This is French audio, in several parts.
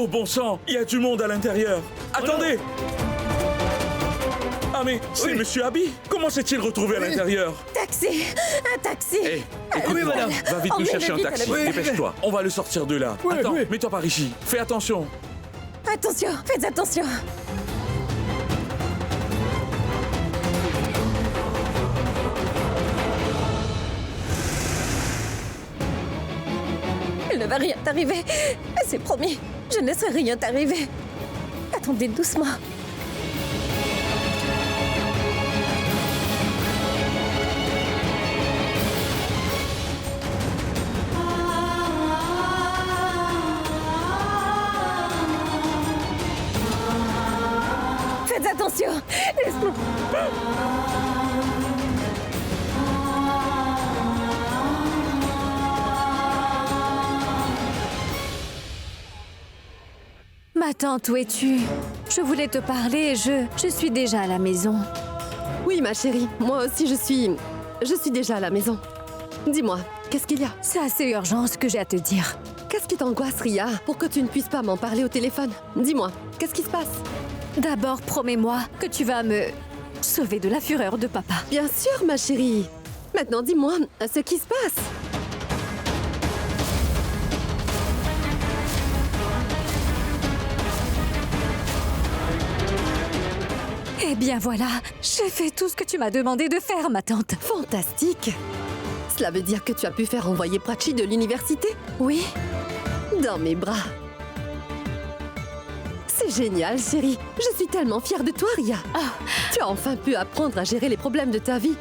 Oh bon sang, il y a du monde à l'intérieur. Attendez. Ah mais c'est Monsieur Abi. Comment s'est-il retrouvé à l'intérieur? Taxi! Un taxi! Hé, écoute-moi, madame. va vite nous Emmenez-le chercher un vite à taxi. l'hôpital. Dépêche-toi, on va le sortir de là. Oui, Attends, oui. mets-toi par ici. Fais attention. Attention, faites attention! Il ne va rien t'arriver. C'est promis. Je ne laisserai rien t'arriver. Attendez doucement. Faites attention. Laisse-moi. Ma tante, où es-tu? Je voulais te parler, je suis déjà à la maison. Oui, ma chérie, moi aussi je suis déjà à la maison. Dis-moi, qu'est-ce qu'il y a? C'est assez urgent ce que j'ai à te dire. Qu'est-ce qui t'angoisse, Ria, pour que tu ne puisses pas m'en parler au téléphone? Dis-moi, qu'est-ce qui se passe? D'abord, promets-moi que tu vas me sauver de la fureur de papa. Bien sûr, ma chérie. Maintenant, dis-moi ce qui se passe. Eh bien voilà, j'ai fait tout ce que tu m'as demandé de faire, ma tante. Fantastique. Cela veut dire que tu as pu faire envoyer Prachi de l'université? Oui, Dans mes bras. C'est génial, chérie. Je suis tellement fière de toi, Ria. Tu as enfin pu apprendre à gérer les problèmes de ta vie.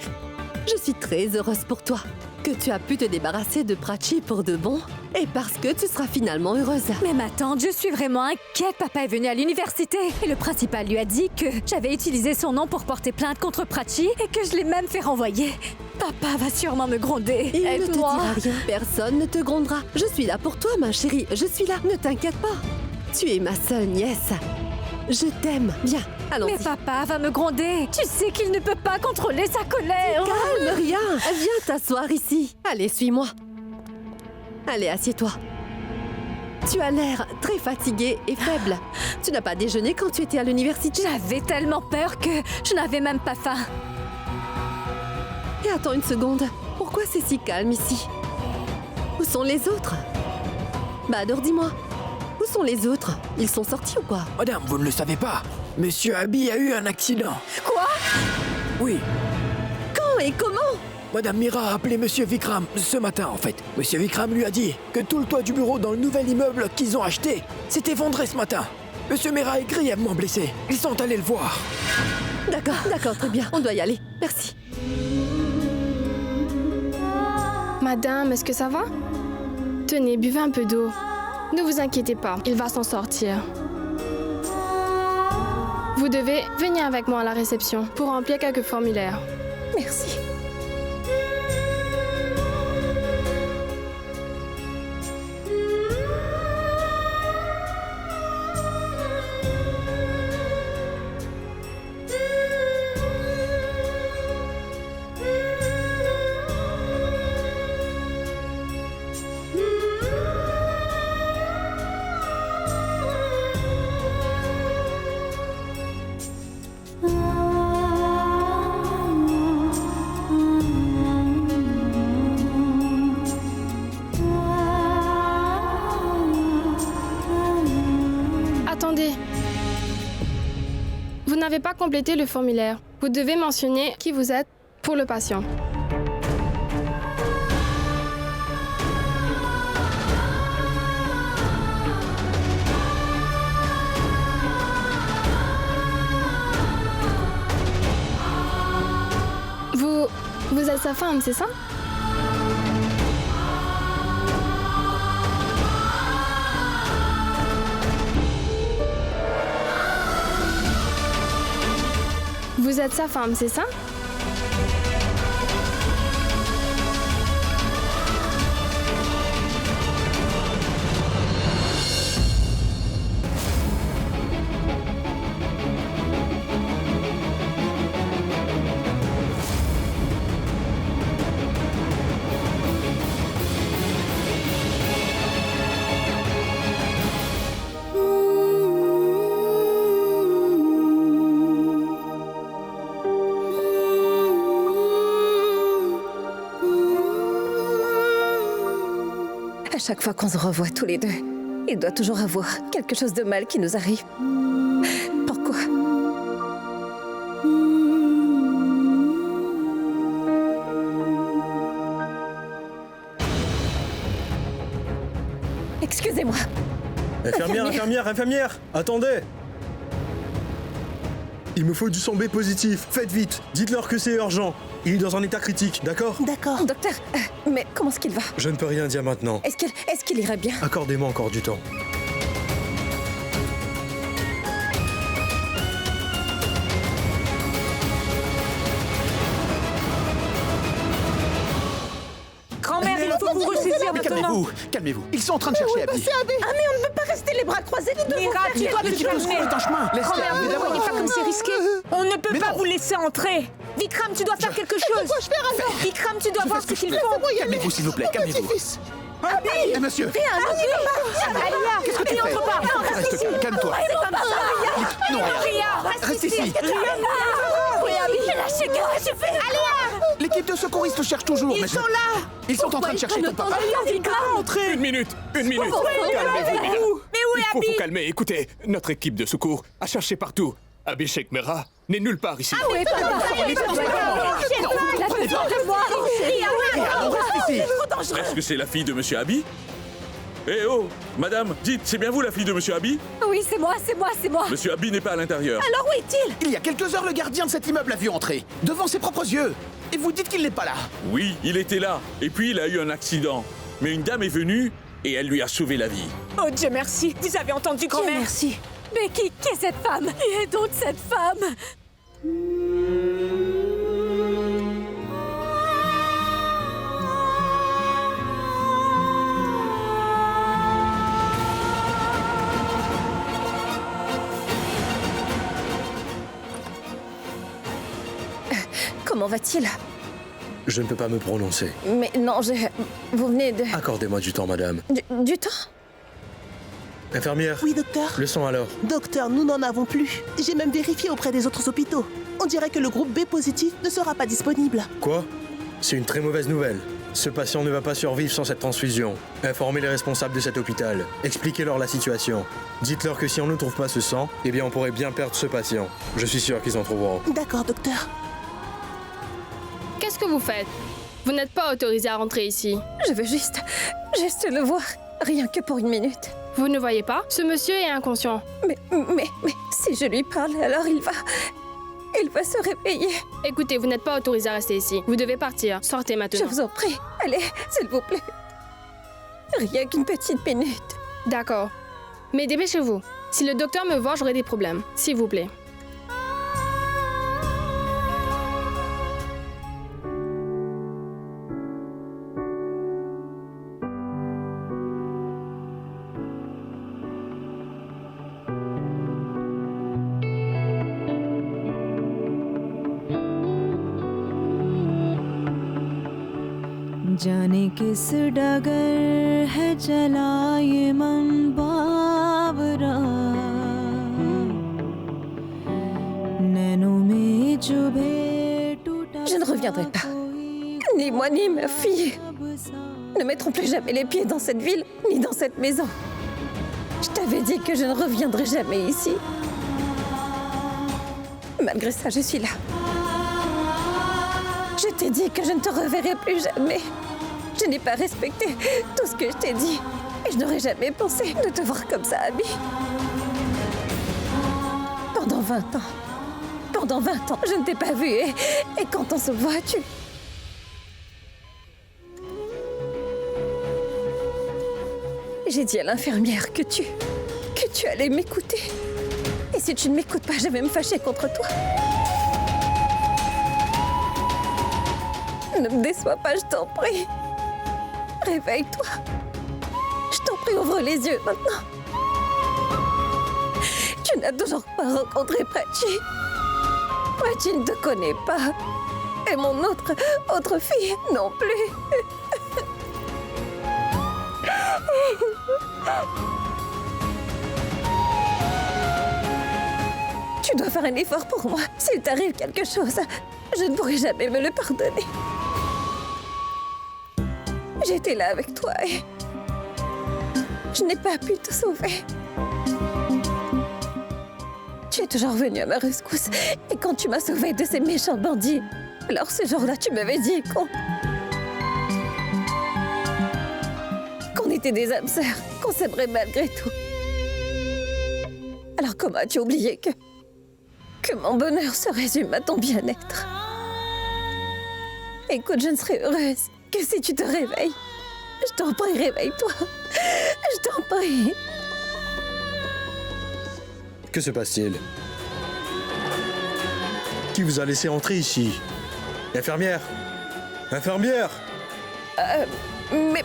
Je suis très heureuse pour toi. Que tu as pu te débarrasser de Prachi pour de bon. Et parce que tu seras finalement heureuse. mais ma tante, je suis vraiment inquiète. Papa est venu à l'université et le principal lui a dit que j'avais utilisé son nom pour porter plainte contre Prachi et que je l'ai même fait renvoyer. Papa va sûrement me gronder. Il ne te Aide-moi. dira rien. Personne ne te grondera. Je suis là pour toi, ma chérie. Je suis là. Ne t'inquiète pas. Tu es ma seule nièce. Je t'aime. Viens, allons-y. Mais papa va me gronder. Tu sais qu'il ne peut pas contrôler sa colère. Calme, Ria. Viens t'asseoir ici. Allez, suis-moi. Allez, assieds-toi. Tu as l'air très fatiguée et faible. Tu n'as pas déjeuné quand tu étais à l'université? J'avais tellement peur que je n'avais même pas faim. Et attends une seconde. Pourquoi c'est si calme ici? Où sont les autres? Bah alors dis-moi. Où sont les autres? Ils sont sortis ou quoi? Madame, vous ne le savez pas. Monsieur Abi a eu un accident. Quoi? Oui. Quand et comment? Madame Mira a appelé Monsieur Vikram ce matin, en fait. Monsieur Vikram lui a dit que tout le toit du bureau dans le nouvel immeuble qu'ils ont acheté s'est effondré ce matin. Monsieur Mira est grièvement blessé. Ils sont allés le voir. D'accord, très bien. On doit y aller. Merci. Madame, est-ce que ça va? Tenez, buvez un peu d'eau. Ne vous inquiétez pas, il va s'en sortir. Vous devez venir avec moi à la réception pour remplir quelques formulaires. Merci. Attendez. Vous n'avez pas complété le formulaire. Vous devez mentionner qui vous êtes pour le patient. Vous êtes sa femme, c'est ça? Vous êtes sa femme, c'est ça? À chaque fois qu'on se revoit tous les deux, il doit toujours avoir quelque chose de mal qui nous arrive. Pourquoi? Excusez-moi. Infirmière, attendez! Il me faut du sang B positif, faites vite! Dites-leur que c'est urgent. Il est dans un état critique, d'accord? D'accord. Docteur, mais comment est-ce qu'il va? Je ne peux rien dire maintenant. Est-ce qu'il irait bien? Accordez-moi encore du temps. Grand-mère, il faut vous ressaisir maintenant. Calmez-vous. Ils sont en train de chercher Abby. Ah mais on ne peut pas rester les bras croisés, nous devons Mira, tu dois te calmer. est en chemin. Laisse-la. Grand-mère, vous ne voyez pas comme c'est risqué. On ne peut pas vous laisser entrer. Vikram, tu dois faire quelque chose. Vikram, tu dois voir ce qu'ils font. Calmez-vous, s'il vous plaît, calmez-vous. Eh, monsieur, Alia, qu'est-ce que tu fais? entre pas. Reste calme, calme-toi. Non, Ria, reste ici. lâchez que je fais. Alia, L'équipe de secouristes cherche toujours. ils sont là. Ils sont en train de chercher ton papa. Vikram, Une minute. calmez-vous. Mais où est Il faut Abby? vous calmer. Écoutez, notre équipe de secours a cherché partout. Abhishek Mehra n'est nulle part ici. Oui, papa. Est-ce que c'est la fille de Monsieur Abi? Eh oh, madame, dites, c'est bien vous la fille de Monsieur Abi? Oui, c'est moi. Monsieur Abi n'est pas à l'intérieur. Alors où est-il? Il y a quelques heures, le gardien de cet immeuble l'a vu entrer, devant ses propres yeux. Et vous dites qu'il n'est pas là. Oui, il était là. Et puis il a eu un accident. Mais une dame est venue et elle lui a sauvé la vie. Oh Dieu merci. Vous avez entendu, grand-mère? Merci. Mais qui est cette femme? Qui est donc cette femme? Comment va-t-il? Je ne peux pas me prononcer. Mais non, vous venez de... Accordez-moi du temps, madame. Du temps? Infirmière, Oui, docteur. le sang alors? Docteur, nous n'en avons plus. J'ai même vérifié auprès des autres hôpitaux. On dirait que le groupe B positif ne sera pas disponible. Quoi? C'est une très mauvaise nouvelle. Ce patient ne va pas survivre sans cette transfusion. Informez les responsables de cet hôpital. Expliquez-leur la situation. Dites-leur que si on ne trouve pas ce sang, eh bien on pourrait bien perdre ce patient. Je suis sûr qu'ils en trouveront. D'accord, docteur. Qu'est-ce que vous faites? Vous n'êtes pas autorisé à rentrer ici. Je veux juste le voir. Rien que pour une minute. Vous ne voyez pas? Ce monsieur est inconscient. Mais si je lui parle, alors il va se réveiller. Écoutez, vous n'êtes pas autorisé à rester ici. Vous devez partir. Sortez Je maintenant. vous en prie. Allez, s'il vous plaît. Rien qu'une petite minute. D'accord. Mais dépêchez-vous. Si le docteur me voit, j'aurai des problèmes. S'il vous plaît. जाने किस डगर है चला ये मन बावरा नैनों में चुभे टूटा Je ne reviendrai pas. Ni moi ni ma fille ne mettrons plus jamais les pieds dans cette ville, ni dans cette maison. Je t'avais dit que je ne reviendrai jamais ici. Malgré ça, je suis là. Je t'ai dit que je ne te reverrai plus jamais. Je n'ai pas respecté tout ce que je t'ai dit. Et je n'aurais jamais pensé de te voir comme ça, Abby. Pendant 20 ans. Pendant 20 ans, je ne t'ai pas vu et quand on se voit, tu... J'ai dit à l'infirmière que tu allais m'écouter. Et si tu ne m'écoutes pas, je vais me fâcher contre toi. Ne me déçois pas, je t'en prie. Réveille-toi. Je t'en prie, ouvre les yeux maintenant. Tu n'as toujours pas rencontré Prachi. Prachi ne te connaît pas. Et mon autre fille non plus. Tu dois faire un effort pour moi. S'il t'arrive quelque chose, je ne pourrai jamais me le pardonner. J'étais là avec toi Je n'ai pas pu te sauver. Tu es toujours venu à ma rescousse. Et quand tu m'as sauvée de ces méchants bandits, alors ce jour-là, tu m'avais dit qu'on était des âmes sœurs, qu'on s'aimerait malgré tout. Alors comment as-tu oublié que mon bonheur se résume à ton bien-être? Écoute, je ne serai heureuse que si tu te réveilles. Je t'en prie, réveille-toi. Je t'en prie. Que se passe-t-il? Qui vous a laissé entrer ici? Infirmière! Infirmière! Mais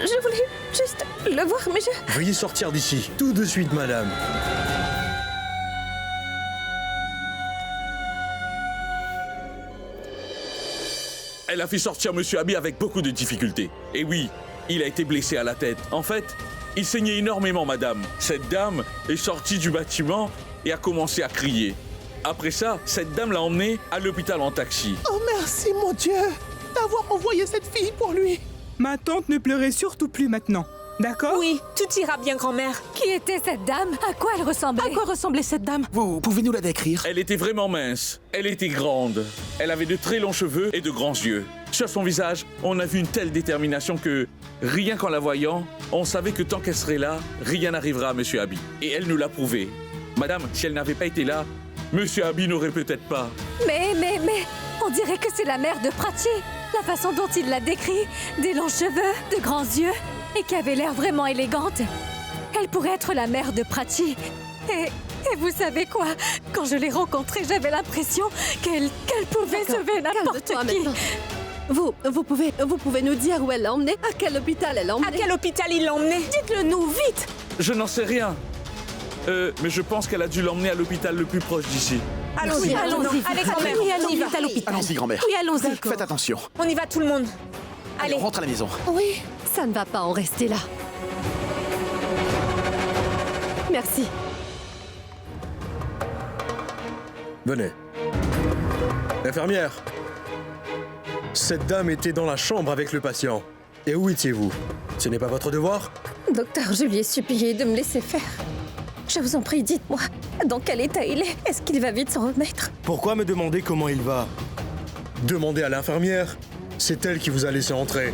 je voulais juste le voir, mais je... Veuillez sortir d'ici, tout de suite, madame. Elle a fait sortir Monsieur Abby avec beaucoup de difficultés. Et oui, il a été blessé à la tête. En fait, il saignait énormément, madame. Cette dame est sortie du bâtiment et a commencé à crier. Après ça, cette dame l'a emmené à l'hôpital en taxi. Oh merci, mon Dieu, d'avoir envoyé cette fille pour lui. Ma tante ne pleurait surtout plus maintenant. D'accord? Oui, tout ira bien, grand-mère. Qui était cette dame? À quoi elle ressemblait? À quoi ressemblait cette dame? Vous pouvez nous la décrire? Elle était vraiment mince. Elle était grande. Elle avait de très longs cheveux et de grands yeux. Sur son visage, on a vu une telle détermination que, rien qu'en la voyant, on savait que tant qu'elle serait là, rien n'arrivera à Monsieur Abby. Et elle nous l'a prouvé. Madame, si elle n'avait pas été là, Monsieur Abby n'aurait peut-être pas... Mais, on dirait que c'est la mère de Prachi. La façon dont il l'a décrit, des longs cheveux, de grands yeux, et qui avait l'air vraiment élégante. Elle pourrait être la mère de Prachi. Et vous savez quoi? Quand je l'ai rencontrée, j'avais l'impression qu'elle pouvait sauver n'importe qui. Maintenant. Vous pouvez nous dire où elle l'a emmenée? À quel hôpital elle l'a emmenée? À quel hôpital il l'a emmenée? Dites-le nous, vite! Je n'en sais rien. Mais je pense qu'elle a dû l'emmener à l'hôpital le plus proche d'ici. Allons-y, allons-y. Allez, grand-mère, Oui, on y va. à l'hôpital. Allons-y, grand-mère. Oui, allons-y. Faites attention. On y va, tout le monde. Allez. On rentre à la maison. Oui, ça ne va pas en rester là. Merci. Venez. Infirmière! Cette dame était dans la chambre avec le patient. Et où étiez-vous? Ce n'est pas votre devoir? Docteur, je lui ai supplié de me laisser faire. Je vous en prie, dites-moi, dans quel état il est? Est-ce qu'il va vite s'en remettre? Pourquoi me demander comment il va? Demandez à l'infirmière. C'est elle qui vous a laissé entrer.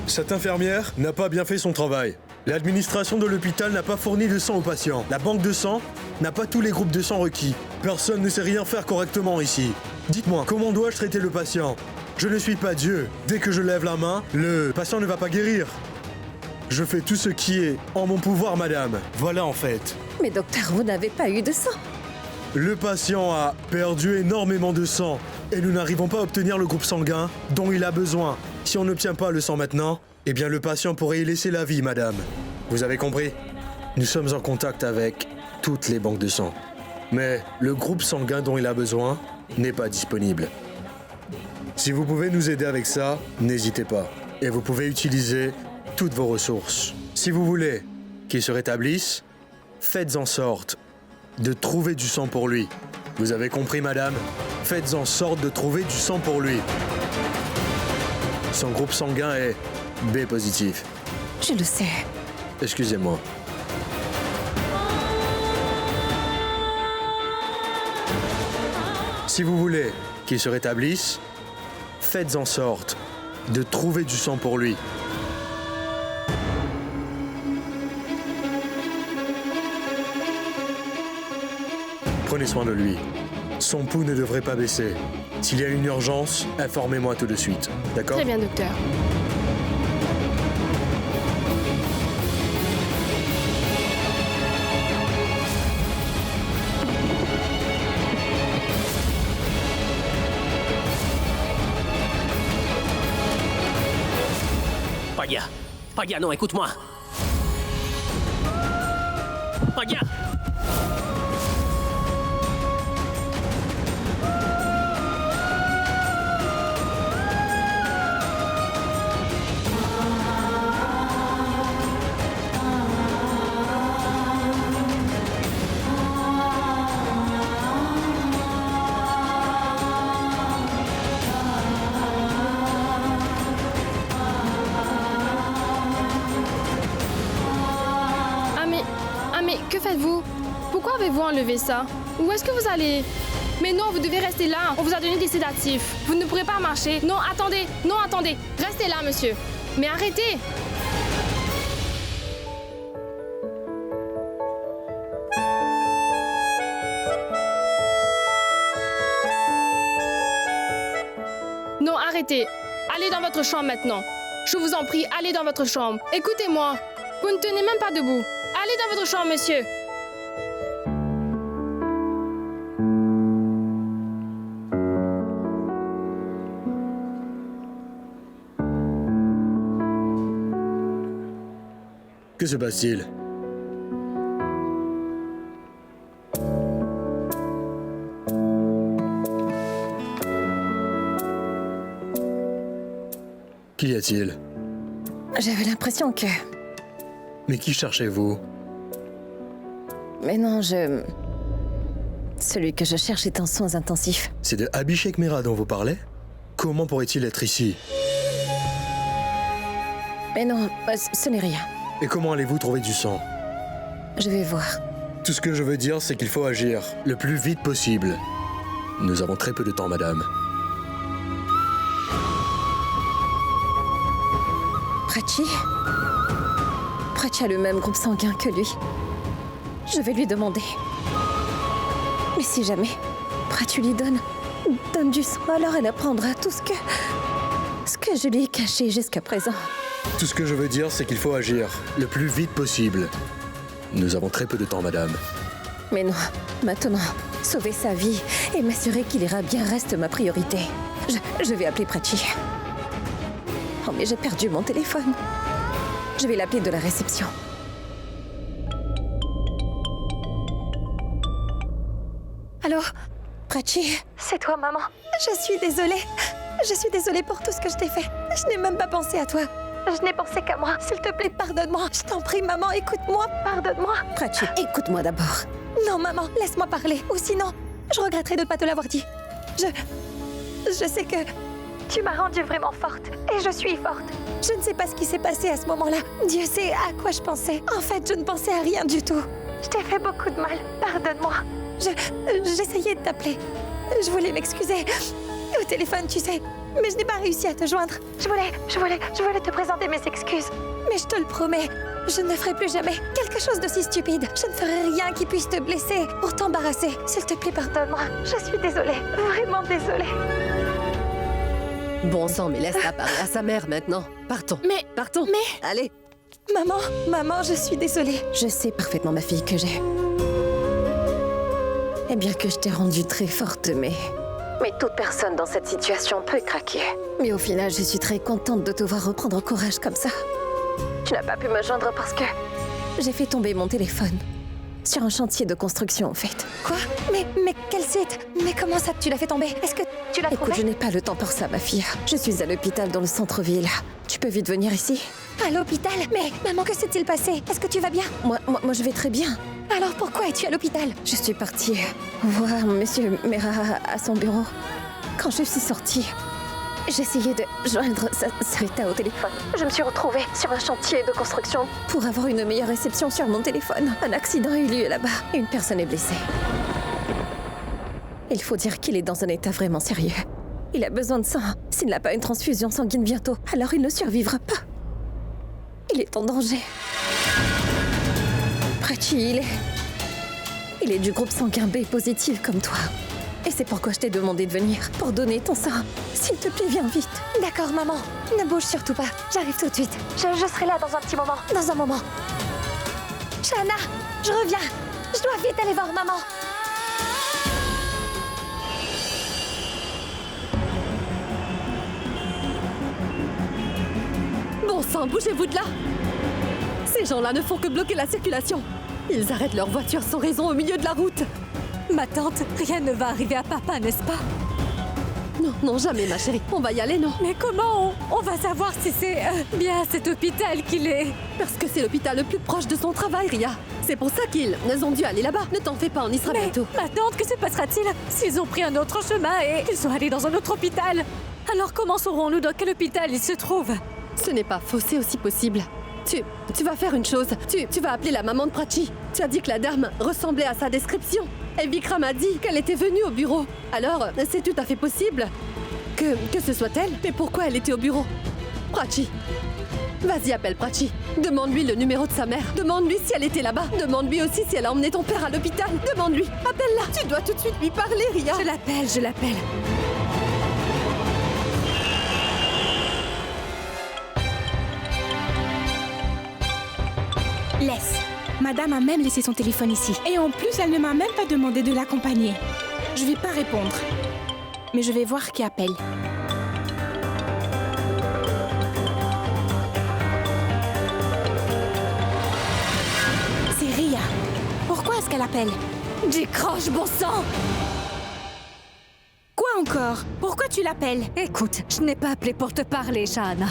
Cette infirmière n'a pas bien fait son travail. L'administration de l'hôpital n'a pas fourni de sang aux patients. La banque de sang n'a pas tous les groupes de sang requis. Personne ne sait rien faire correctement ici. Dites-moi, comment dois-je traiter le patient? Je ne suis pas Dieu. Dès que je lève la main, le patient ne va pas guérir. Je fais tout ce qui est en mon pouvoir, madame. Voilà en fait. Mais docteur, vous n'avez pas eu de sang. Le patient a perdu énormément de sang et nous n'arrivons pas à obtenir le groupe sanguin dont il a besoin. Si on n'obtient pas le sang maintenant, eh bien le patient pourrait y laisser la vie, madame. Vous avez compris? Nous sommes en contact avec toutes les banques de sang. Mais le groupe sanguin dont il a besoin n'est pas disponible. Si vous pouvez nous aider avec ça, n'hésitez pas. Et vous pouvez utiliser toutes vos ressources. Si vous voulez qu'il se rétablisse, faites en sorte de trouver du sang pour lui. Vous avez compris, madame? Faites en sorte de trouver du sang pour lui. Son groupe sanguin est B positif. Je le sais. Excusez-moi. Si vous voulez qu'il se rétablisse, faites en sorte de trouver du sang pour lui. Prenez soin de lui. Son pouls ne devrait pas baisser. S'il y a une urgence, informez-moi tout de suite. D'accord? Très bien, docteur. Pagia, non, écoute-moi. Pagia! avez-vous? Pourquoi avez-vous enlevé ça? Où est-ce que vous allez? Mais non, vous devez rester là. On vous a donné des sédatifs. Vous ne pourrez pas marcher. Non, attendez. Non, attendez. Restez là, monsieur. Mais arrêtez! Non, arrêtez. Allez dans votre chambre maintenant. Je vous en prie, allez dans votre chambre. Écoutez-moi. Vous ne tenez même pas debout. Allez dans votre chambre, monsieur. Que se passe-t-il? Qu'y a-t-il? J'avais l'impression que... Mais qui cherchez-vous? Mais non, Celui que je cherche est en soins intensifs. C'est de Abhishek Mehra dont vous parlez? Comment pourrait-il être ici? Mais non, ce n'est rien. Et comment allez-vous trouver du sang? Je vais voir. Tout ce que je veux dire, c'est qu'il faut agir le plus vite possible. Nous avons très peu de temps, madame. Prachi? Prachi a le même groupe sanguin que lui. Je vais lui demander. Mais si jamais Prachi lui donne du sang, alors elle apprendra tout ce que je lui ai caché jusqu'à présent. Tout ce que je veux dire, c'est qu'il faut agir le plus vite possible. Nous avons très peu de temps, madame. Mais non, maintenant, sauver sa vie et m'assurer qu'il ira bien reste ma priorité. Je vais appeler Prachi. Oh, mais j'ai perdu mon téléphone. Je vais l'appeler de la réception. Allô? Prachi? C'est toi, maman. Je suis désolée. Je suis désolée pour tout ce que je t'ai fait. Je n'ai même pas pensé à toi. Je n'ai pensé qu'à moi. S'il te plaît, pardonne-moi. Je t'en prie, maman, écoute-moi. Pardonne-moi. Prachi, écoute-moi d'abord. Non, maman, laisse-moi parler. Ou sinon, je regretterai de ne pas te l'avoir dit. Je sais que tu m'as rendue vraiment forte. Et je suis forte. Je ne sais pas ce qui s'est passé à ce moment-là. Dieu sait à quoi je pensais. En fait, je ne pensais à rien du tout. Je t'ai fait beaucoup de mal. Pardonne-moi. J'essayais de t'appeler. Je voulais m'excuser. Au téléphone, tu sais. Mais je n'ai pas réussi à te joindre. Je voulais te présenter mes excuses. Mais je te le promets, je ne ferai plus jamais quelque chose d'aussi stupide. Je ne ferai rien qui puisse te blesser ou t'embarrasser. S'il te plaît, pardonne-moi. Je suis désolée. Vraiment désolée. Bon sang, mais laisse-la parler à sa mère maintenant. Partons. Partons. Allez. Maman, je suis désolée. Je sais parfaitement ma fille que j'ai. Et bien que je t'ai rendue très forte, mais toute personne dans cette situation peut craquer. Mais au final, je suis très contente de te voir reprendre courage comme ça. Tu n'as pas pu me joindre parce que j'ai fait tomber mon téléphone. Sur un chantier de construction, en fait. Quoi? Mais quel site? Mais comment ça, tu l'as fait tomber? Est-ce que tu l'as trouvé? Écoute, je n'ai pas le temps pour ça, ma fille. Je suis à l'hôpital dans le centre-ville. Tu peux vite venir ici? À l'hôpital? Mais maman, que s'est-il passé? Est-ce que tu vas bien? Moi, je vais très bien. Alors pourquoi es-tu à l'hôpital? Je suis partie voir Monsieur Mehra à son bureau. Quand je suis sortie, j'essayais de joindre Sarita au téléphone. Je me suis retrouvée sur un chantier de construction pour avoir une meilleure réception sur mon téléphone. Un accident a eu lieu là-bas et une personne est blessée. Il faut dire qu'il est dans un état vraiment sérieux. Il a besoin de sang. S'il n'a pas une transfusion sanguine bientôt, alors il ne survivra pas. Il est en danger. Prachi, il est du groupe sanguin B positif comme toi. Et c'est pourquoi je t'ai demandé de venir, pour donner ton sang. S'il te plaît, viens vite. D'accord, maman. Ne bouge surtout pas. J'arrive tout de suite. Je serai là dans un petit moment. Dans un moment. Shana, je reviens. Je dois vite aller voir maman. Bon sang, bougez-vous de là! Ces gens-là ne font que bloquer la circulation. Ils arrêtent leur voiture sans raison au milieu de la route. Ma tante, rien ne va arriver à papa, n'est-ce pas? Non, jamais, ma chérie. On va y aller, non? Mais comment on va savoir si c'est bien à cet hôpital qu'il est? Parce que c'est l'hôpital le plus proche de son travail, Ria. C'est pour ça qu'ils ont dû aller là-bas. Ne t'en fais pas, on y sera bientôt. Ma tante, que se passera-t-il s'ils ont pris un autre chemin et qu'ils sont allés dans un autre hôpital? Alors comment saurons-nous dans quel hôpital ils se trouvent? Ce n'est pas faux, c'est aussi possible. Tu vas faire une chose. Tu vas appeler la maman de Prachi. Tu as dit que la dame ressemblait à sa description. Et Vikram a dit qu'elle était venue au bureau. Alors, c'est tout à fait possible que ce soit elle. Mais pourquoi elle était au bureau? Prachi. Vas-y, appelle Prachi. Demande-lui le numéro de sa mère. Demande-lui si elle était là-bas. Demande-lui aussi si elle a emmené ton père à l'hôpital. Demande-lui. Appelle-la. Tu dois tout de suite lui parler, Ria. Je l'appelle. Laisse. Madame a même laissé son téléphone ici. Et en plus, elle ne m'a même pas demandé de l'accompagner. Je vais pas répondre. Mais je vais voir qui appelle. C'est Ria. Pourquoi est-ce qu'elle appelle? Décroche, bon sang! Quoi encore? Pourquoi tu l'appelles? Écoute, je n'ai pas appelé pour te parler, Shahana.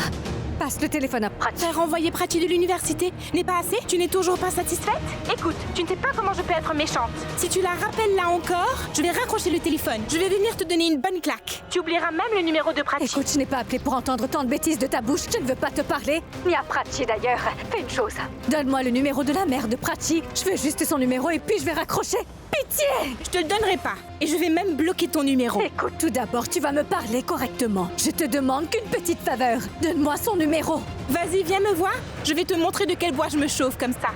Passe le téléphone à Prachi. Faire renvoyer Prachi de l'université n'est pas assez? Tu n'es toujours pas satisfaite? Écoute, tu ne sais pas comment je peux être méchante. Si tu la rappelles là encore, je vais raccrocher le téléphone. Je vais venir te donner une bonne claque. Tu oublieras même le numéro de Prachi. Écoute, je n'ai pas appelé pour entendre tant de bêtises de ta bouche. Je ne veux pas te parler, ni à Prachi d'ailleurs. Fais une chose. Donne-moi le numéro de la mère de Prachi. Je veux juste son numéro et puis je vais raccrocher. Pitié! Je te le donnerai pas. Et je vais même bloquer ton numéro. Écoute, tout d'abord, tu vas me parler correctement. Je te demande qu'une petite faveur. Donne-moi son numéro. Vas-y, viens me voir. Je vais te montrer de quel bois je me chauffe comme ça.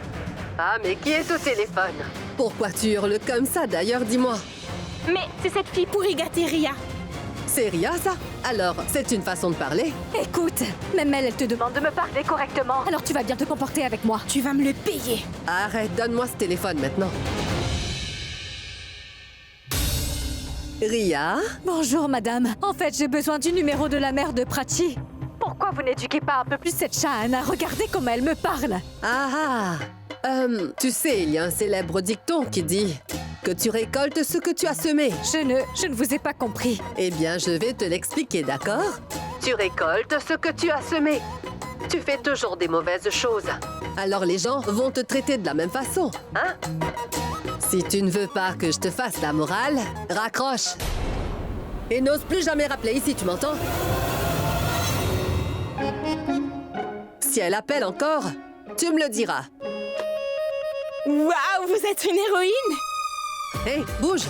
Ah, mais qui est au téléphone? Pourquoi tu hurles comme ça d'ailleurs, dis-moi? Mais c'est cette fille pourrie gâtée, Ria. C'est Ria, ça? Alors, c'est une façon de parler? Écoute, même elle te demande de me parler correctement. Alors tu vas bien te comporter avec moi. Tu vas me le payer. Arrête, donne-moi ce téléphone maintenant. Ria? Bonjour, madame. En fait, j'ai besoin du numéro de la mère de Prachi. Pourquoi vous n'éduquez pas un peu plus cette Shahana? Regardez comment elle me parle. Tu sais, il y a un célèbre dicton qui dit que tu récoltes ce que tu as semé. Je ne vous ai pas compris. Eh bien, je vais te l'expliquer, d'accord? Tu récoltes ce que tu as semé. Tu fais toujours des mauvaises choses. Alors les gens vont te traiter de la même façon, hein? Si tu ne veux pas que je te fasse la morale, raccroche. Et n'ose plus jamais rappeler ici, tu m'entends? Si elle appelle encore, tu me le diras. Waouh, vous êtes une héroïne! Hé, bouge!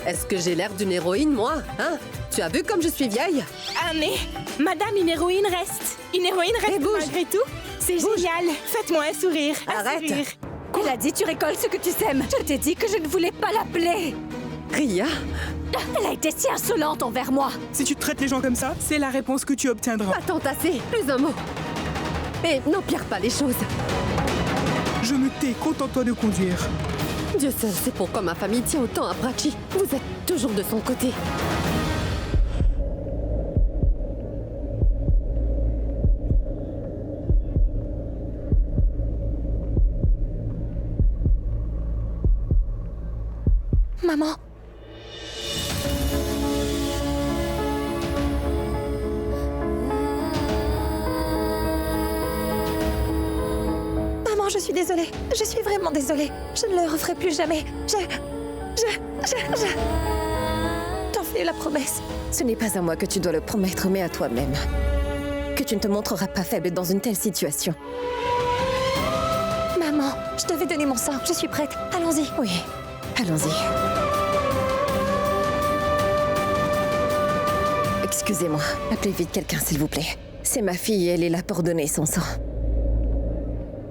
Est-ce que j'ai l'air d'une héroïne, moi? Hein? Tu as vu comme je suis vieille? Ah mais, madame, une héroïne reste. Une héroïne reste malgré tout. C'est génial. Faites-moi un sourire. Arrête. Sourire. Elle a dit tu récoltes ce que tu sèmes. Je t'ai dit que je ne voulais pas l'appeler. Ria? Elle a été si insolente envers moi. Si tu traites les gens comme ça, c'est la réponse que tu obtiendras. Pas tant assez, plus un mot. Et n'empire pas les choses. Je me tais, contente-toi de conduire. Dieu seul sait pourquoi ma famille tient autant à Prachi. Vous êtes toujours de son côté. Maman. Maman, je suis désolée. Je suis vraiment désolée. Je ne le referai plus jamais. T'en fais la promesse. Ce n'est pas à moi que tu dois le promettre, mais à toi-même. Que tu ne te montreras pas faible dans une telle situation. Maman, je devais donner mon sang. Je suis prête. Allons-y. Oui, allons-y. Excusez-moi. Appelez vite quelqu'un, s'il vous plaît. C'est ma fille et elle est là pour donner son sang.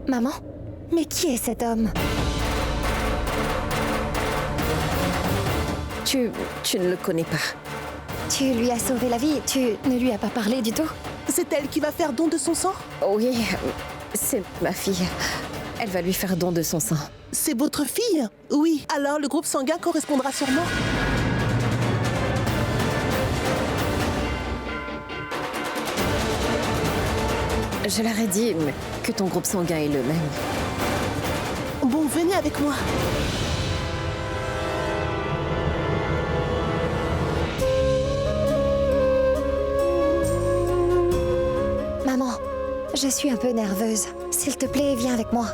Maman? Mais qui est cet homme? Tu ne le connais pas. Tu lui as sauvé la vie, tu ne lui as pas parlé du tout? C'est elle qui va faire don de son sang? Oui, c'est ma fille. Elle va lui faire don de son sang. C'est votre fille? Oui, alors le groupe sanguin correspondra sûrement. Je leur ai dit que ton groupe sanguin est le même. Bon, venez avec moi. Maman, je suis un peu nerveuse. S'il te plaît, viens avec moi.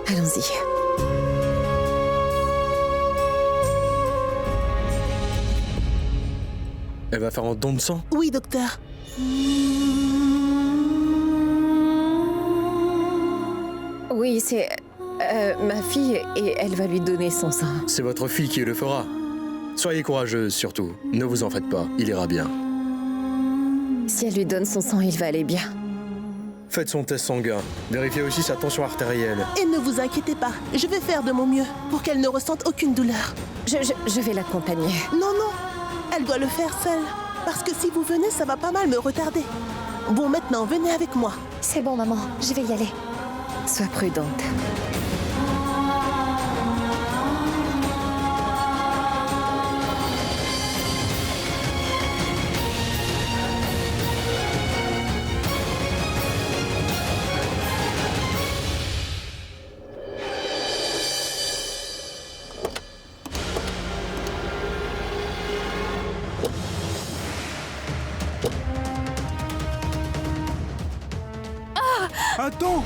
Allons-y. Elle va faire un don de sang? Oui, docteur. Oui, c'est ma fille et elle va lui donner son sang. C'est votre fille qui le fera. Soyez courageuse, surtout. Ne vous en faites pas, il ira bien. Si elle lui donne son sang, il va aller bien. Faites son test sanguin. Vérifiez aussi sa tension artérielle. Et ne vous inquiétez pas, je vais faire de mon mieux pour qu'elle ne ressente aucune douleur. Je vais l'accompagner. Non, non, elle doit le faire seule. Parce que si vous venez, ça va pas mal me retarder. Bon, maintenant, venez avec moi. C'est bon, maman, je vais y aller. Sois prudente. Attends!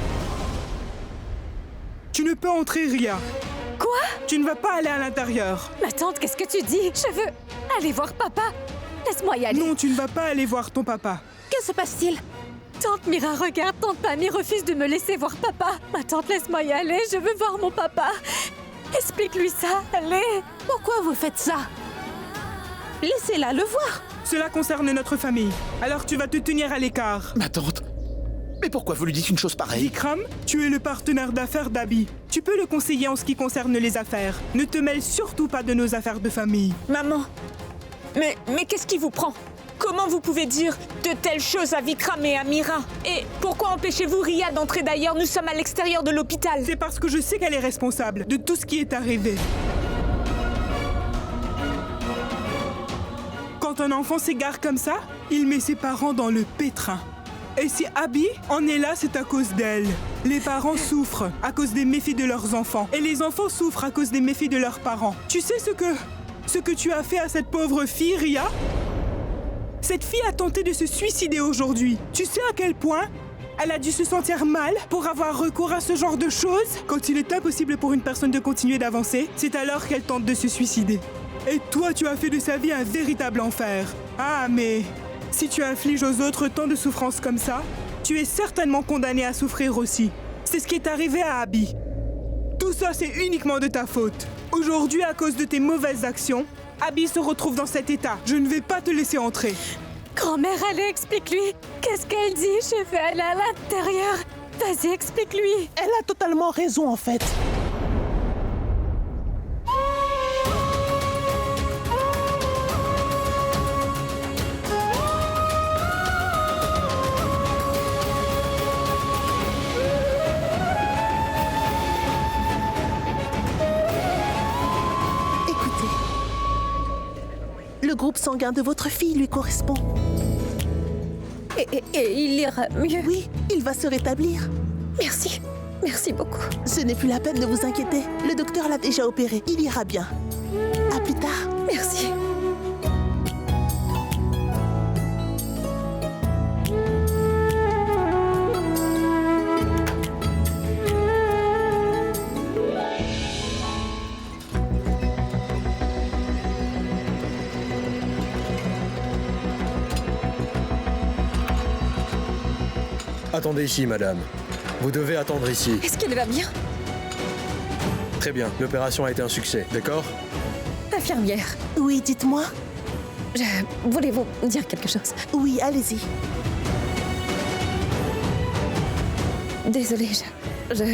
Tu ne peux entrer, Ria. Quoi? Tu ne vas pas aller à l'intérieur. Ma tante, qu'est-ce que tu dis? Je veux aller voir papa. Laisse-moi y aller. Non, tu ne vas pas aller voir ton papa. Que se passe-t-il? Tante Mira, regarde, tante Pammy refuse de me laisser voir papa. Ma tante, laisse-moi y aller, je veux voir mon papa. Explique-lui ça, allez. Pourquoi vous faites ça? Laissez-la le voir. Cela concerne notre famille. Alors tu vas te tenir à l'écart. Ma tante? Mais pourquoi vous lui dites une chose pareille? Vikram, tu es le partenaire d'affaires d'Abby. Tu peux le conseiller en ce qui concerne les affaires. Ne te mêle surtout pas de nos affaires de famille. Maman, mais qu'est-ce qui vous prend? Comment vous pouvez dire de telles choses à Vikram et à Mira? Et pourquoi empêchez-vous Ria d'entrer d'ailleurs? Nous sommes à l'extérieur de l'hôpital. C'est parce que je sais qu'elle est responsable de tout ce qui est arrivé. Quand un enfant s'égare comme ça, il met ses parents dans le pétrin. Et si Abby en est là, c'est à cause d'elle. Les parents souffrent à cause des méfaits de leurs enfants. Et les enfants souffrent à cause des méfaits de leurs parents. Tu sais ce que tu as fait à cette pauvre fille, Ria? Cette fille a tenté de se suicider aujourd'hui. Tu sais à quel point elle a dû se sentir mal pour avoir recours à ce genre de choses? Quand il est impossible pour une personne de continuer d'avancer, c'est alors qu'elle tente de se suicider. Et toi, tu as fait de sa vie un véritable enfer. Ah, mais si tu infliges aux autres tant de souffrances comme ça, tu es certainement condamné à souffrir aussi. C'est ce qui est arrivé à Abby. Tout ça, c'est uniquement de ta faute. Aujourd'hui, à cause de tes mauvaises actions, Abby se retrouve dans cet état. Je ne vais pas te laisser entrer. Grand-mère, allez, explique-lui. Qu'est-ce qu'elle dit? Je vais aller à l'intérieur. Vas-y, explique-lui. Elle a totalement raison, en fait. Le groupe sanguin de votre fille lui correspond. Et il ira mieux? Oui, il va se rétablir. Merci. Merci beaucoup. Ce n'est plus la peine de vous inquiéter. Le docteur l'a déjà opéré. Il ira bien. À plus tard. Merci. Attendez ici, madame. Vous devez attendre ici. Est-ce qu'elle va bien? Très bien, l'opération a été un succès, d'accord? Infirmière. Oui, dites-moi. Voulez-vous dire quelque chose? Oui, allez-y. Désolée, je...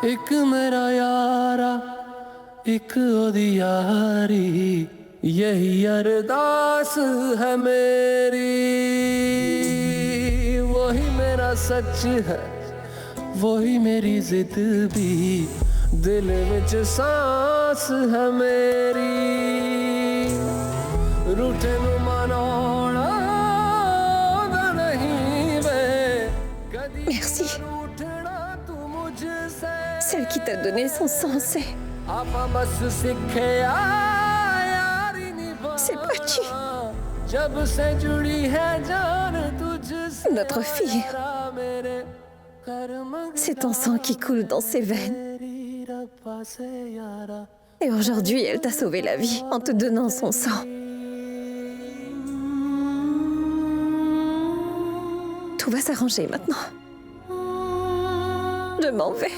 एक मेरा यारा एक ओदी यारी यही अरदास है मेरी वही मेरा सच है वही मेरी जिद भी दिल विच सांस है मेरी रूठे नू मनाउणा नहीं वे Merci. Celle qui t'a donné son sang, C'est Prachi. Notre fille. C'est ton sang qui coule dans ses veines. Et aujourd'hui, elle t'a sauvé la vie en te donnant son sang. Tout va s'arranger maintenant. Je m'en vais.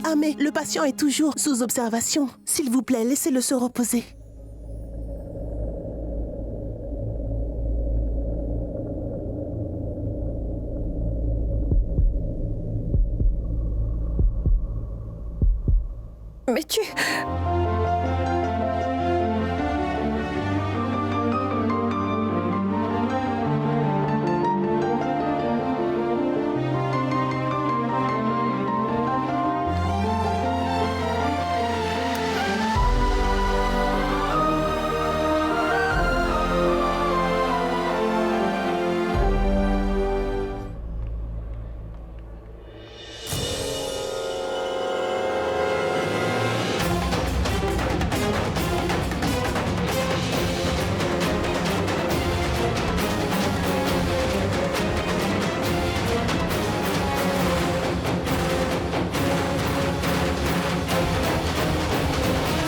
Ah, mais le patient est toujours sous observation. S'il vous plaît, laissez-le se reposer. Mais tu...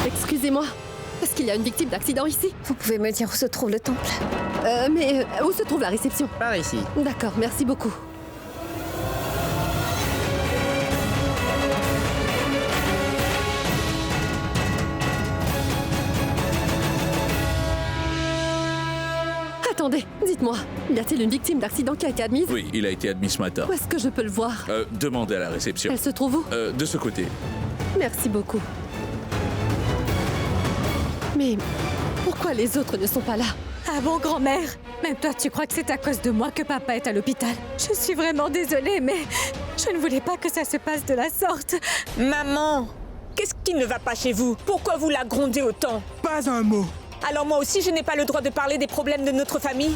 Excusez-moi, est-ce qu'il y a une victime d'accident ici? Vous pouvez me dire où se trouve le temple? Mais où se trouve la réception? Par ici. D'accord, merci beaucoup. Attendez, dites-moi, y a-t-il une victime d'accident qui a été admise? Oui, il a été admis ce matin. Où est-ce que je peux le voir? Demandez à la réception. Elle se trouve où? De ce côté. Merci beaucoup. Mais pourquoi les autres ne sont pas là? Ah bon, grand-mère? Même toi, tu crois que c'est à cause de moi que papa est à l'hôpital? Je suis vraiment désolée, mais je ne voulais pas que ça se passe de la sorte. Maman, qu'est-ce qui ne va pas chez vous? Pourquoi vous la grondez autant? Pas un mot. Alors moi aussi, je n'ai pas le droit de parler des problèmes de notre famille?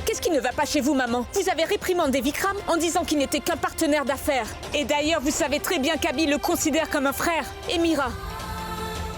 Qu'est-ce qui ne va pas chez vous, maman? Vous avez réprimandé Vikram en disant qu'il n'était qu'un partenaire d'affaires. Et d'ailleurs, vous savez très bien qu'Abby le considère comme un frère. Et Mira?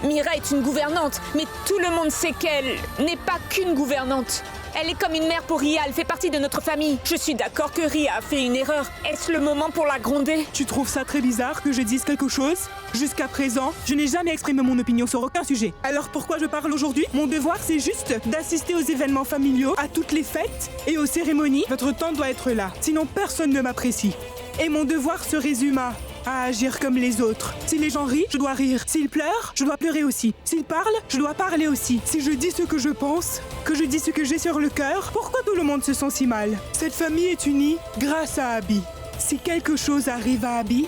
Mira est une gouvernante, mais tout le monde sait qu'elle n'est pas qu'une gouvernante. Elle est comme une mère pour Ria, elle fait partie de notre famille. Je suis d'accord que Ria a fait une erreur. Est-ce le moment pour la gronder? Tu trouves ça très bizarre que je dise quelque chose? Jusqu'à présent, je n'ai jamais exprimé mon opinion sur aucun sujet. Alors pourquoi je parle aujourd'hui? Mon devoir, c'est juste d'assister aux événements familiaux, à toutes les fêtes et aux cérémonies. Votre temps doit être là, sinon personne ne m'apprécie. Et mon devoir se résume à agir comme les autres. Si les gens rient, je dois rire. S'ils pleurent, je dois pleurer aussi. S'ils parlent, je dois parler aussi. Si je dis ce que je pense, que je dis ce que j'ai sur le cœur, pourquoi tout le monde se sent si mal? Cette famille est unie grâce à Abby. Si quelque chose arrive à Abby,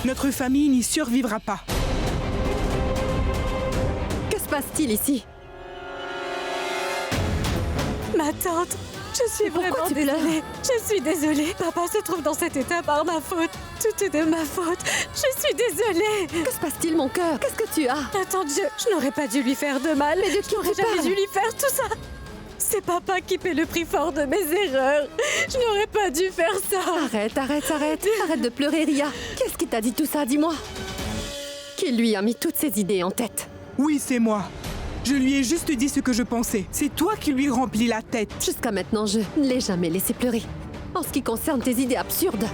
notre famille n'y survivra pas. Que se passe-t-il ici? Ma tante, je suis vraiment désolée. Je suis désolée. Papa se trouve dans cet état par ma faute. Tout est de ma faute. Je suis désolée. Que se passe-t-il, mon cœur? Qu'est-ce que tu as? Attends, je n'aurais pas dû lui faire de mal. Mais de qui j'aurais jamais dû lui faire tout ça. C'est papa qui paie le prix fort de mes erreurs. Je n'aurais pas dû faire ça. Arrête. Arrête de pleurer, Ria. Qu'est-ce qui t'a dit tout ça, dis-moi? Qui lui a mis toutes ces idées en tête? Oui, c'est moi. Je lui ai juste dit ce que je pensais. C'est toi qui lui remplis la tête. Jusqu'à maintenant, je ne l'ai jamais laissé pleurer. En ce qui concerne tes idées absurdes,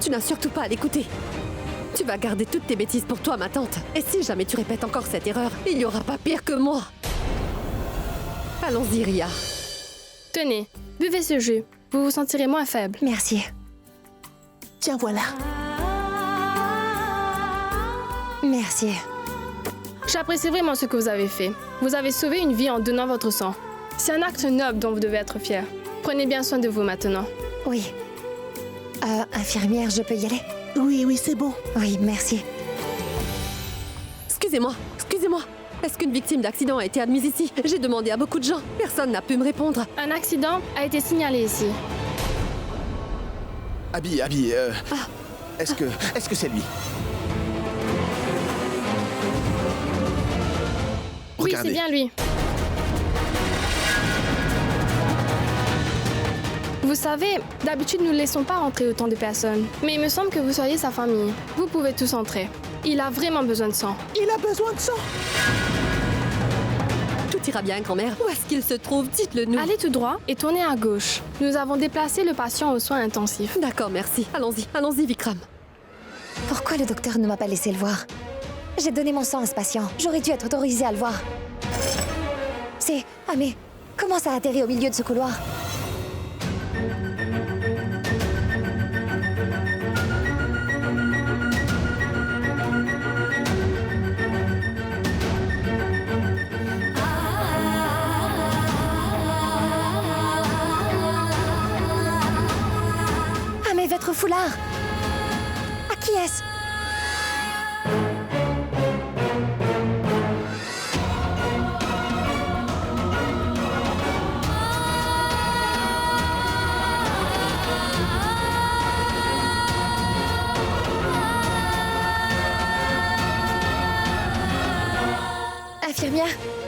tu n'as surtout pas à l'écouter. Tu vas garder toutes tes bêtises pour toi, ma tante. Et si jamais tu répètes encore cette erreur, il n'y aura pas pire que moi. Allons-y, Ria. Tenez, buvez ce jus. Vous vous sentirez moins faible. Merci. Tiens, voilà. Merci. J'apprécie vraiment ce que vous avez fait. Vous avez sauvé une vie en donnant votre sang. C'est un acte noble dont vous devez être fier. Prenez bien soin de vous maintenant. Oui. Infirmière, je peux y aller? Oui, c'est bon. Oui, merci. Excusez-moi. Est-ce qu'une victime d'accident a été admise ici? J'ai demandé à beaucoup de gens. Personne n'a pu me répondre. Un accident a été signalé ici. Abby, est-ce que c'est lui? Oui, c'est bien lui. Vous savez, d'habitude, nous ne laissons pas rentrer autant de personnes. Mais il me semble que vous soyez sa famille. Vous pouvez tous entrer. Il a vraiment besoin de sang. Il a besoin de sang. Tout ira bien, grand-mère. Où est-ce qu'il se trouve? Dites-le nous. Allez tout droit et tournez à gauche. Nous avons déplacé le patient aux soins intensifs. D'accord, merci. Allons-y, Vikram. Pourquoi le docteur ne m'a pas laissé le voir? J'ai donné mon sang à ce patient. J'aurais dû être autorisée à le voir. C'est... Ah mais... Comment ça a atterri au milieu de ce couloir? Ah mais votre foulard! À qui est-ce?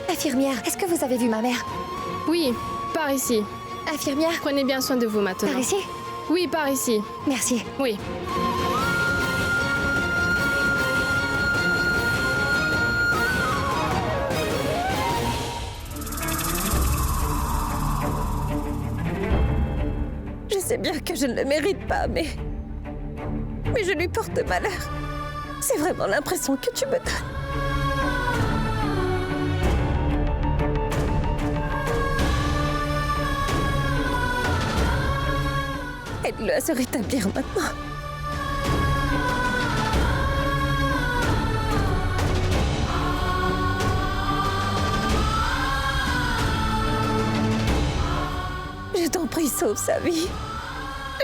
Infirmière, est-ce que vous avez vu ma mère? Oui, par ici. Infirmière? Prenez bien soin de vous maintenant. Par ici? Oui, par ici. Merci. Oui. Je sais bien que je ne le mérite pas, mais je lui porte malheur. C'est vraiment l'impression que tu me donnes. Aide-le à se rétablir maintenant. Je t'en prie, sauve sa vie.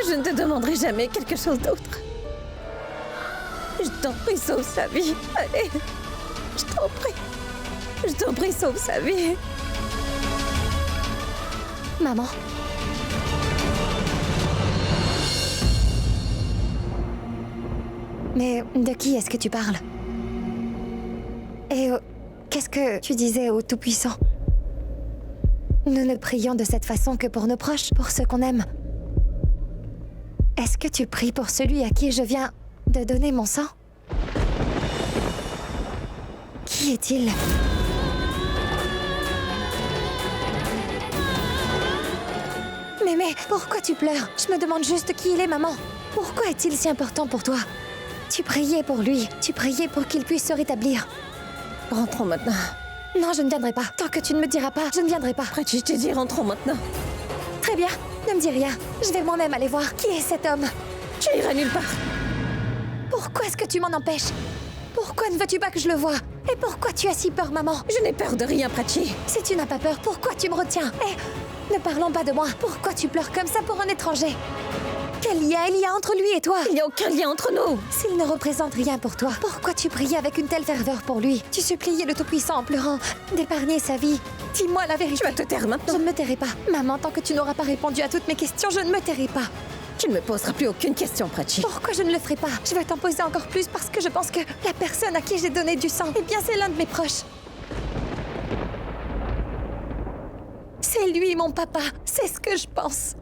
Je ne te demanderai jamais quelque chose d'autre. Je t'en prie, sauve sa vie. Allez, je t'en prie. Je t'en prie, sauve sa vie. Maman. Mais de qui est-ce que tu parles? Et qu'est-ce que tu disais au Tout-Puissant? Nous ne prions de cette façon que pour nos proches, pour ceux qu'on aime. Est-ce que tu pries pour celui à qui je viens de donner mon sang? Qui est-il? Mais pourquoi tu pleures? Je me demande juste qui il est, maman. Pourquoi est-il si important pour toi? Tu priais pour lui, tu priais pour qu'il puisse se rétablir. Rentrons maintenant. Non, je ne viendrai pas. Tant que tu ne me diras pas, je ne viendrai pas. Je te dis, rentrons maintenant. Très bien, ne me dis rien. Je vais moi-même aller voir qui est cet homme. Tu iras nulle part. Pourquoi est-ce que tu m'en empêches? Pourquoi ne veux-tu pas que je le voie? Et pourquoi tu as si peur, maman? Je n'ai peur de rien, Prachi. Si tu n'as pas peur, pourquoi tu me retiens? Eh, ne parlons pas de moi. Pourquoi tu pleures comme ça pour un étranger? Quel lien il y a entre lui et toi? Il n'y a aucun lien entre nous. S'il ne représente rien pour toi, pourquoi tu priais avec une telle ferveur pour lui? Tu suppliais le Tout-Puissant en pleurant d'épargner sa vie. Dis-moi la vérité. Tu vas te taire maintenant. Je ne me tairai pas. Maman, tant que tu n'auras pas répondu à toutes mes questions, je ne me tairai pas. Tu ne me poseras plus aucune question, Prachi. Pourquoi je ne le ferai pas? Je vais t'en poser encore plus parce que je pense que la personne à qui j'ai donné du sang, eh bien c'est l'un de mes proches. C'est lui, mon papa. C'est ce que je pense.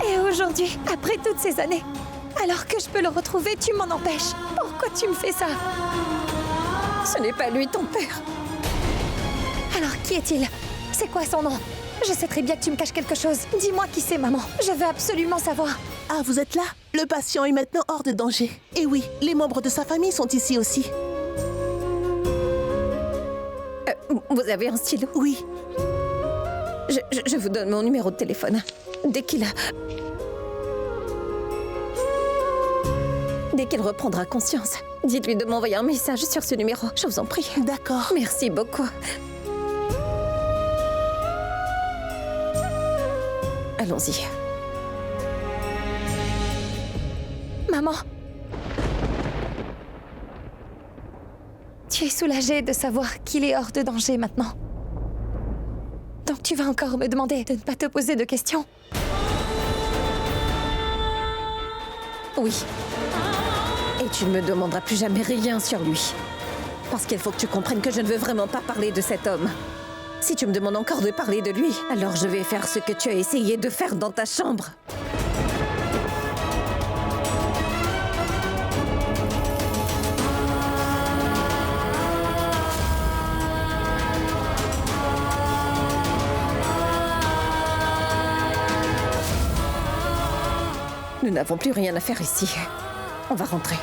Et aujourd'hui, après toutes ces années, alors que je peux le retrouver, tu m'en empêches. Pourquoi tu me fais ça? Ce n'est pas lui, ton père. Alors, qui est-il? C'est quoi son nom? Je sais très bien que tu me caches quelque chose. Dis-moi qui c'est, maman. Je veux absolument savoir. Ah, vous êtes là? Le patient est maintenant hors de danger. Et oui, les membres de sa famille sont ici aussi. Vous avez un stylo? Oui. Je vous donne mon numéro de téléphone. Dès qu'il reprendra conscience, dites-lui de m'envoyer un message sur ce numéro. Je vous en prie. D'accord. Merci beaucoup. Allons-y. Maman. Tu es soulagée de savoir qu'il est hors de danger maintenant. Donc tu vas encore me demander de ne pas te poser de questions? Oui. Et tu ne me demanderas plus jamais rien sur lui. Parce qu'il faut que tu comprennes que je ne veux vraiment pas parler de cet homme. Si tu me demandes encore de parler de lui, alors je vais faire ce que tu as essayé de faire dans ta chambre. Nous n'avons plus rien à faire ici. On va rentrer.